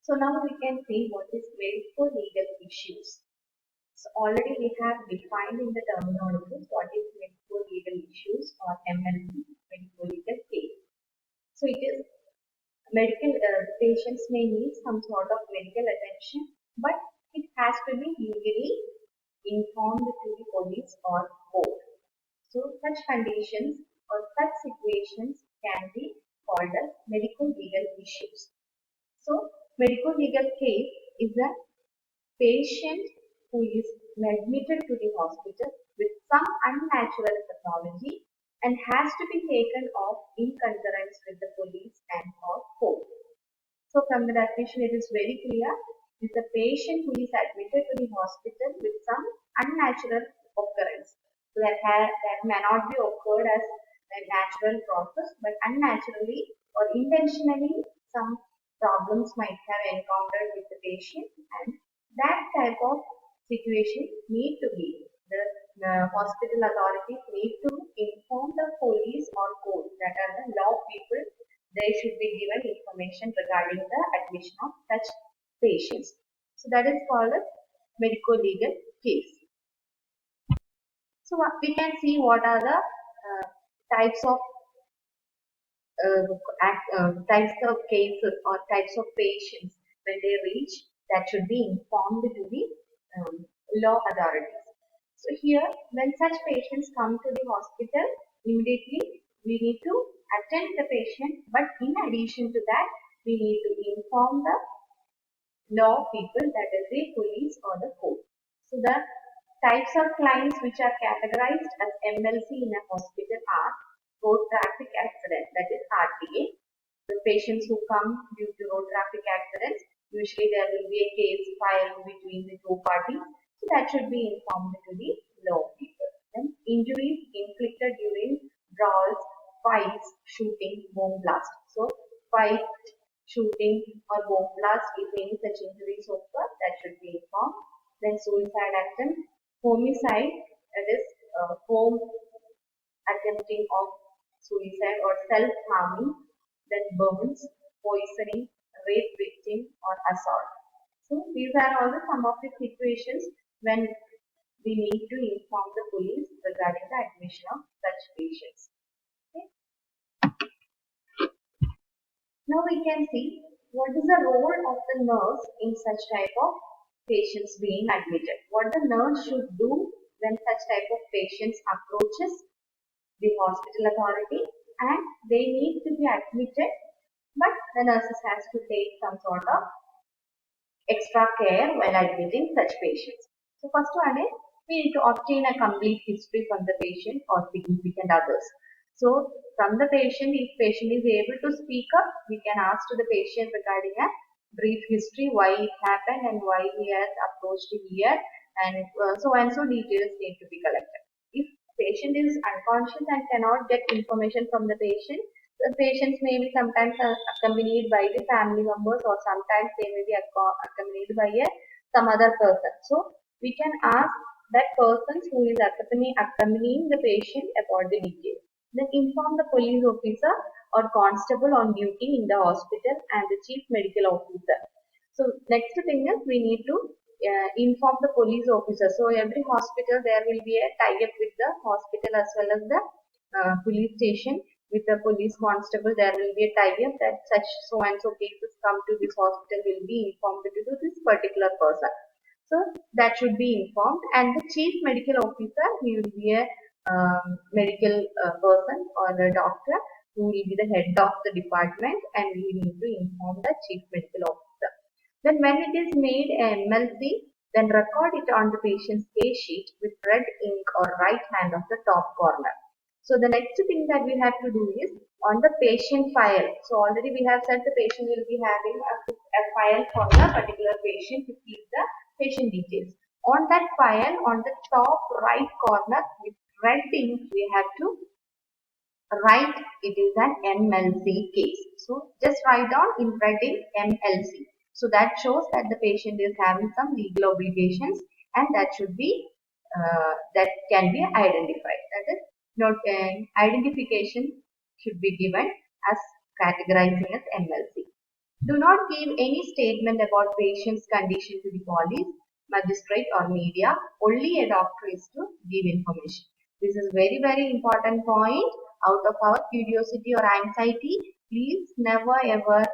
So now we can see what is medical legal issues. So already we have defined in the terminologies what is medical legal issues or MLC, medical legal case. So it is medical patients may need some sort of medical attention, but it has to be legally informed to the police or court. So such conditions or such situations can be called as medical legal issues. So medical legal case is a patient who is admitted to the hospital with some unnatural pathology and has to be taken off in concurrence with the police and or court. So from the definition it is very clear, it is a patient who is admitted to the hospital with some unnatural occurrence. So that may not be occurred as a natural process, but unnaturally or intentionally some problems might have encountered with the patient, and that type of situation need to be the hospital authorities need to inform the police or court, that are the law people. They should be given information regarding the admission of such patients. So that is called a medico legal case. So we can see what are the types of types of cases or types of patients when they reach, that should be informed to the law authorities. So here, when such patients come to the hospital, immediately we need to attend the patient, but in addition to that, we need to inform the law people, that is the police or the court. So the types of clients which are categorized as MLC in a hospital are road traffic accident, that is RTA. The patients who come due to road traffic accidents, usually there will be a case filed between the two parties. So that should be informed to the law people. Then injuries inflicted during brawls, fights, shooting, bomb blast. So fight, shooting or bomb blast, if any such injuries occur, that should be informed. Then suicide attempt, homicide, that is home attempting of suicide or self-harming, then burns, poisoning, rape victim or assault. So these are all the some of the situations when we need to inform the police regarding the admission of such patients. Okay. Now we can see what is the role of the nurse in such type of patients being admitted. What the nurse should do when such type of patients approaches the hospital authority and they need to be admitted, but the nurses has to take some sort of extra care while admitting such patients. So first one is we need to obtain a complete history from the patient or significant others. So from the patient, if patient is able to speak up, we can ask to the patient regarding a brief history, why it happened and why he has approached here, and so and so details need to be collected. If patient is unconscious and cannot get information from the patient, the patients may be sometimes accompanied by the family members, or sometimes they may be accompanied by some other person. So we can ask that person who is accompanying the patient about the details. Then inform the police officer or constable on duty in the hospital and the chief medical officer. So next thing is we need to inform the police officer. So every hospital there will be a tie-up with the hospital as well as the police station. With the police constable, there will be a tie-up that such so and so cases come to this hospital will be informed to this particular person. So that should be informed, and the chief medical officer, he will be a medical person or a doctor who will be the head of the department, and we need to inform the chief medical officer. Then when it is made MLC, then record it on the patient's case sheet with red ink or right hand of the top corner. So the next thing that we have to do is on the patient file. So already we have said the patient will be having a file for the particular patient to keep the patient details. On that file, on the top right corner with red ink, we have to write it is an MLC case. So just write down in red ink MLC. So that shows that the patient is having some legal obligations, and that should be that can be identified. That is, identification should be given as categorizing as MLC. Do not give any statement about patient's condition to the police, magistrate or media. Only a doctor is to give information. This is very important point. Out of our curiosity or anxiety, please never ever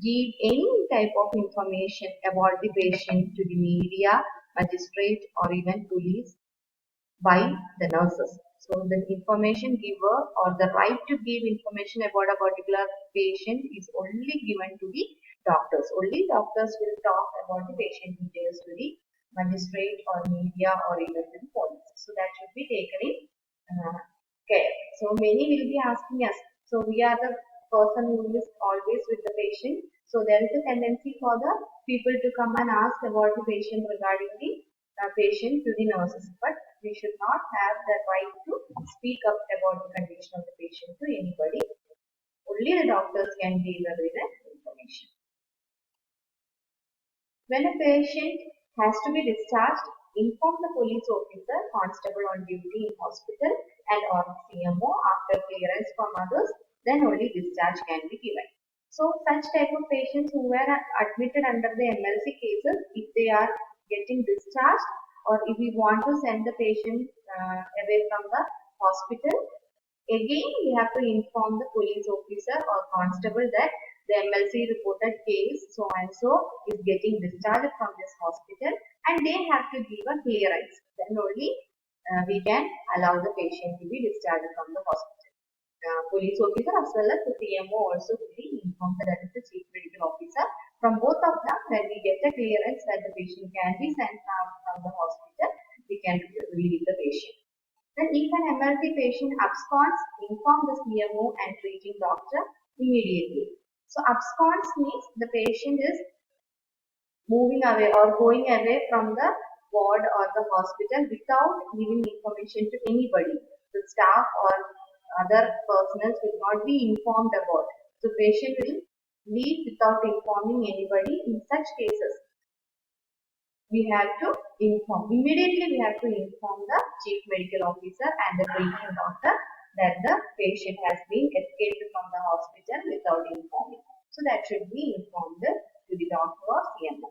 give any type of information about the patient to the media, magistrate or even police by the nurses. So the information giver or the right to give information about a particular patient is only given to the doctors. Only doctors will talk about the patient details to the magistrate or media or even to the police. So that should be taken in care. So many will be asking us. So we are the person who is always with the patient. So there is a tendency for the people to come and ask about the patient regarding the patient to the nurses. But we should not have the right to speak up about the condition of the patient to anybody. Only the doctors can deal with the information. When a patient has to be discharged, inform the police officer, constable on duty in hospital and or CMO after clearance from others, then only discharge can be given. So such type of patients who were admitted under the MLC cases, if they are getting discharged or if we want to send the patient away from the hospital, again we have to inform the police officer or constable that the MLC reported case so and so is getting discharged from this hospital and they have to give a clearance. Then only we can allow the patient to be discharged from the hospital. Police officer as well as the CMO also will be informed, that is the chief medical officer. From both of them, when we get a clearance that the patient can be sent out from the hospital, we can release the patient. Then if an MLC patient absconds, inform the CMO and treating doctor immediately. So absconds means the patient is moving away or going away from the ward or the hospital without giving information to anybody. The staff or other personnel will not be informed about. So patient will leave without informing anybody. In such cases, we have to immediately we have to inform the chief medical officer and the treating doctor that the patient has been escaped from the hospital without informing. So that should be informed to the doctor or CMO.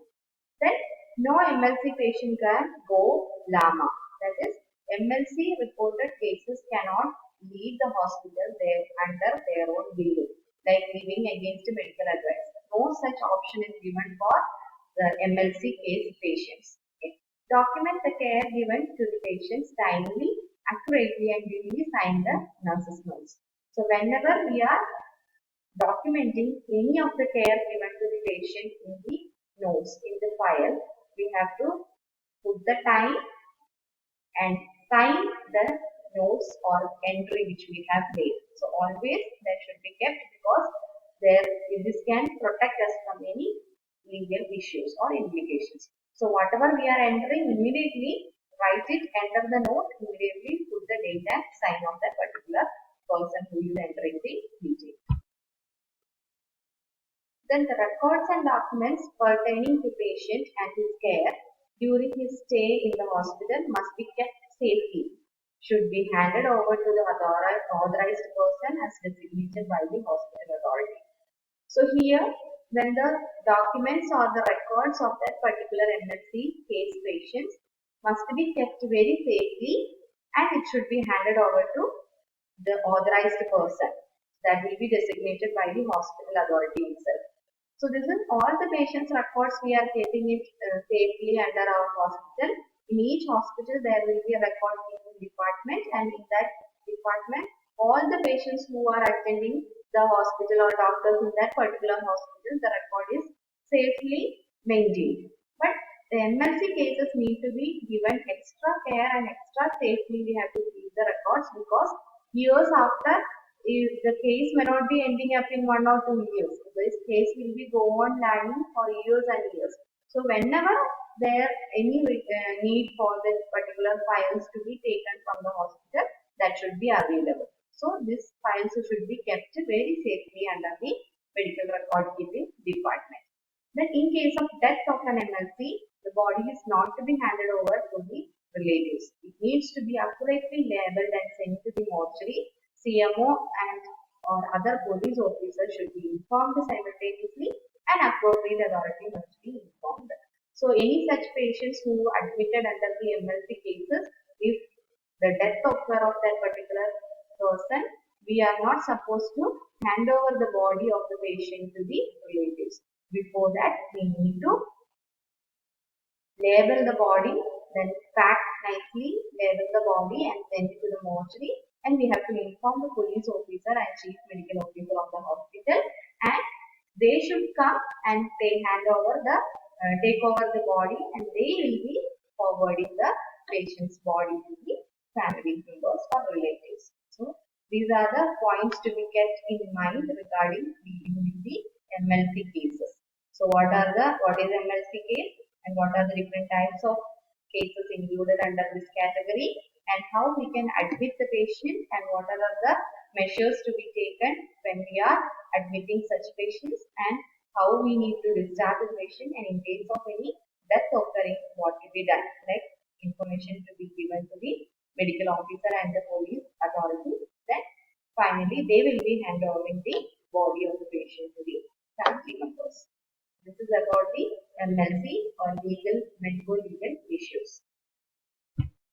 Then no MLC patient can go LAMA. That is, MLC reported cases cannot leave the hospital under their own will, like leaving against medical advice. No such option is given for the MLC case patients. Okay. Document the care given to the patients timely, accurately, and duly sign the nurse's notes. So whenever we are documenting any of the care given to the patient in the notes, in the file, we have to put the time and sign the notes or entry which we have made. So always that should be kept because this can protect us from any legal issues or implications. So whatever we are entering, immediately write it, enter the note, immediately put the date and sign of that particular person who is entering the detail. Then the records and documents pertaining to patient and his care during his stay in the hospital must be kept safely. Should be handed over to the authorized person as designated by the hospital authority. So here, when the documents or the records of that particular MLC case patients must be kept very safely and it should be handed over to the authorized person that will be designated by the hospital authority itself. So this is all the patient's records we are keeping it safely under our hospital. In each hospital there will be a record keeping department and in that department all the patients who are attending the hospital or doctors in that particular hospital, the record is safely maintained. But the MLC cases need to be given extra care and extra safely we have to keep the records because years after the case may not be ending up in 1 or 2 years. This case will be go on lagging for years and years. So whenever there any need for this particular files to be taken from the hospital, that should be available. So these files should be kept very safely under the medical record keeping department. Then in case of death of an MLC, the body is not to be handed over to the relatives. It needs to be accurately labeled and sent to the mortuary, CMO and or other police officer should be informed simultaneously and appropriate authority must be informed. So any such patients who admitted under the MLC cases, if the death occur of that particular person, we are not supposed to hand over the body of the patient to the relatives. Before that, we need to label the body, then pack nicely, label the body and send it to the mortuary. And we have to inform the police officer and chief medical officer of the hospital, and they should come and take over the body, and they will be forwarding the patient's body to the family members or relatives. So these are the points to be kept in mind regarding dealing with the MLC cases. So what is MLC case and what are the different types of cases included under this category, and how we can admit the patient, and what are the measures to be taken when we are admitting such patients, and how we need to discharge the patient, and in case of any death occurring, what will be done. Like information to be given to the medical officer and the police authority. Then finally they will be handovering the body of the patient to the family members. This is about the MLC or medical legal issues.